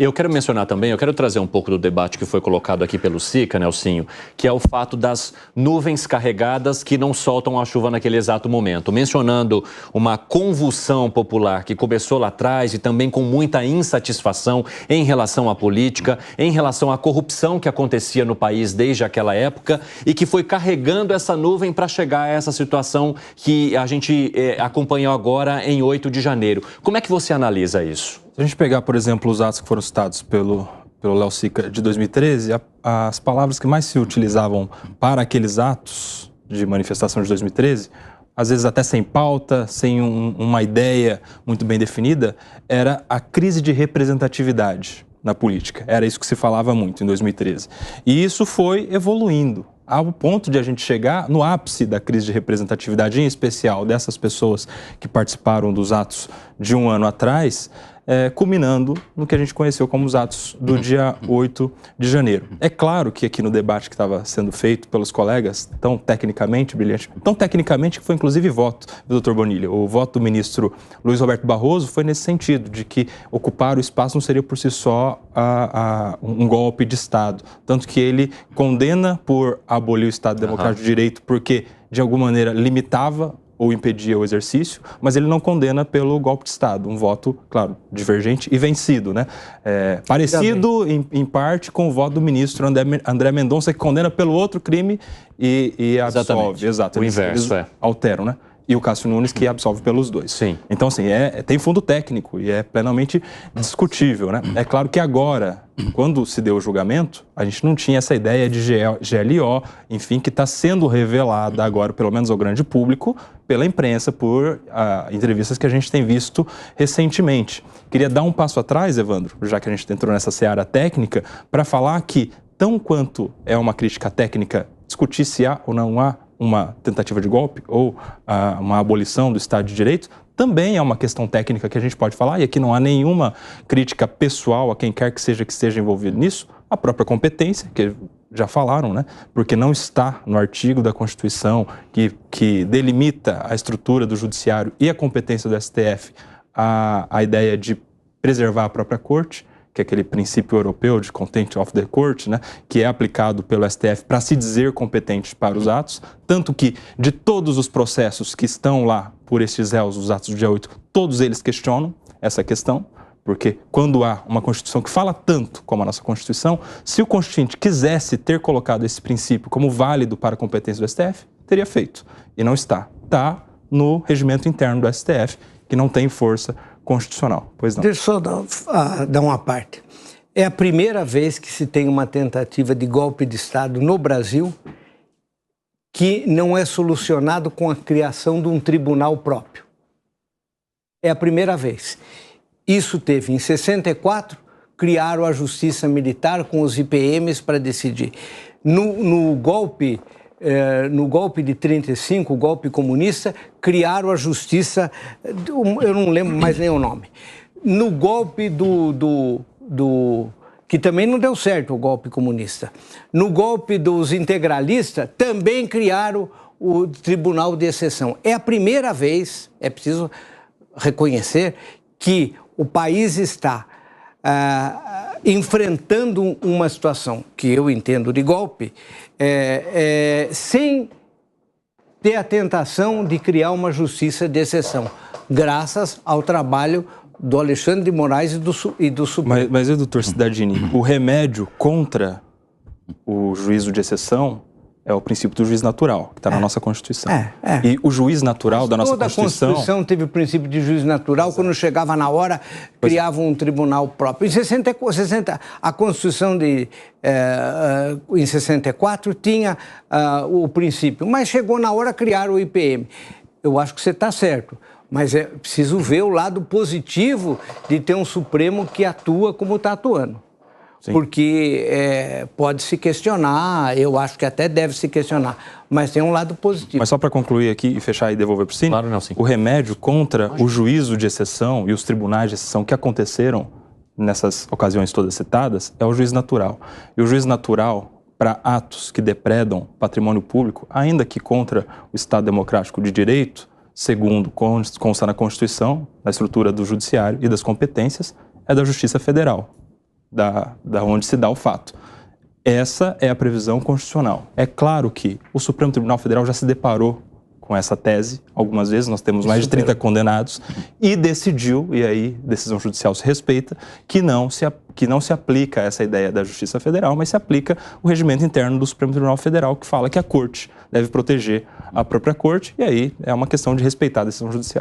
Eu quero mencionar também, eu quero trazer um pouco do debate que foi colocado aqui pelo Sica, Nelsinho, que é o fato das nuvens carregadas que não soltam a chuva naquele exato momento. Mencionando uma convulsão popular que começou lá atrás e também com muita insatisfação em relação à política, em relação à corrupção que acontecia no país desde aquela época e que foi carregando essa nuvem para chegar a essa situação que a gente acompanhou agora em 8 de janeiro. Como é que você analisa isso? Se a gente pegar, por exemplo, os atos que foram citados pelo Léo Sica de 2013, as palavras que mais se utilizavam para aqueles atos de manifestação de 2013, às vezes até sem pauta, sem uma ideia muito bem definida, era a crise de representatividade na política. Era isso que se falava muito em 2013. E isso foi evoluindo ao ponto de a gente chegar no ápice da crise de representatividade, em especial dessas pessoas que participaram dos atos de um ano atrás, culminando no que a gente conheceu como os atos do dia 8 de janeiro. É claro que aqui no debate que estava sendo feito pelos colegas, tão tecnicamente brilhante, tão tecnicamente que foi inclusive voto do Dr. Bonilha. O voto do ministro Luiz Roberto Barroso foi nesse sentido, de que ocupar o espaço não seria por si só um golpe de Estado. Tanto que ele condena por abolir o Estado Democrático de Direito porque, de alguma maneira, limitava ou impedia o exercício, mas ele não condena pelo golpe de Estado. Um voto, claro, divergente e vencido, né? Parecido, em parte, com o voto do ministro André Mendonça, que condena pelo outro crime e absolve. Exato. O inverso, eles alteram, né? E o Cássio Nunes, que absolve pelos dois. Sim. Então, assim, tem fundo técnico e é plenamente discutível, né? É claro que agora, quando se deu o julgamento, a gente não tinha essa ideia de GLO, enfim, que está sendo revelada agora, pelo menos ao grande público, pela imprensa, por entrevistas que a gente tem visto recentemente. Queria dar um passo atrás, Evandro, já que a gente entrou nessa seara técnica, para falar que, tão quanto é uma crítica técnica discutir se há ou não há uma tentativa de golpe ou uma abolição do Estado de Direito, também é uma questão técnica que a gente pode falar, e aqui não há nenhuma crítica pessoal a quem quer que esteja envolvido nisso, a própria competência, que já falaram, né? Porque não está no artigo da Constituição que delimita a estrutura do Judiciário e a competência do STF a ideia de preservar a própria Corte, que é aquele princípio europeu de contempt of the court, né, que é aplicado pelo STF para se dizer competente para os atos, tanto que de todos os processos que estão lá por estes réus, os atos do dia 8, todos eles questionam essa questão, porque quando há uma Constituição que fala tanto como a nossa Constituição, se o Constituinte quisesse ter colocado esse princípio como válido para a competência do STF, teria feito, e não está. Está no regimento interno do STF, que não tem força constitucional. Pois não. Deixa eu só dar uma parte. É a primeira vez que se tem uma tentativa de golpe de Estado no Brasil que não é solucionado com a criação de um tribunal próprio. É a primeira vez. Isso teve em 64, criaram a Justiça Militar com os IPMs para decidir. No golpe de 35, o golpe comunista, criaram a justiça, eu não lembro mais nem o nome. No golpe que também não deu certo, o golpe comunista. No golpe dos integralistas, também criaram o Tribunal de Exceção. É a primeira vez, é preciso reconhecer, que o país está enfrentando uma situação que eu entendo de golpe, sem ter a tentação de criar uma justiça de exceção, graças ao trabalho do Alexandre de Moraes e do Supremo. Mas doutor Cidadini, o remédio contra o juízo de exceção é o princípio do juiz natural, que está na nossa Constituição. E o juiz natural da nossa Constituição... Toda a Constituição teve o princípio de juiz natural. Exato. Quando chegava na hora, criava um tribunal próprio. Em 60, a Constituição em 64 tinha o princípio, mas chegou na hora, criar o IPM. Eu acho que você está certo, mas é preciso ver o lado positivo de ter um Supremo que atua como está atuando. Sim. Porque pode se questionar, eu acho que até deve se questionar, mas tem um lado positivo. Mas só para concluir aqui e fechar e devolver para o Cine, claro, não, sim. O remédio contra o juízo de exceção e os tribunais de exceção que aconteceram nessas ocasiões todas citadas é o juiz natural. E o juiz natural, para atos que depredam patrimônio público, ainda que contra o Estado Democrático de Direito, segundo consta na Constituição, na estrutura do Judiciário e das competências, é da Justiça Federal. da onde se dá o fato. Essa é a previsão constitucional. É claro que o Supremo Tribunal Federal já se deparou com essa tese algumas vezes, nós temos mais de 30 condenados, e decidiu, e aí decisão judicial se respeita, que não se aplica essa ideia da Justiça Federal, mas se aplica o regimento interno do Supremo Tribunal Federal, que fala que a Corte deve proteger a própria Corte, e aí é uma questão de respeitar a decisão judicial.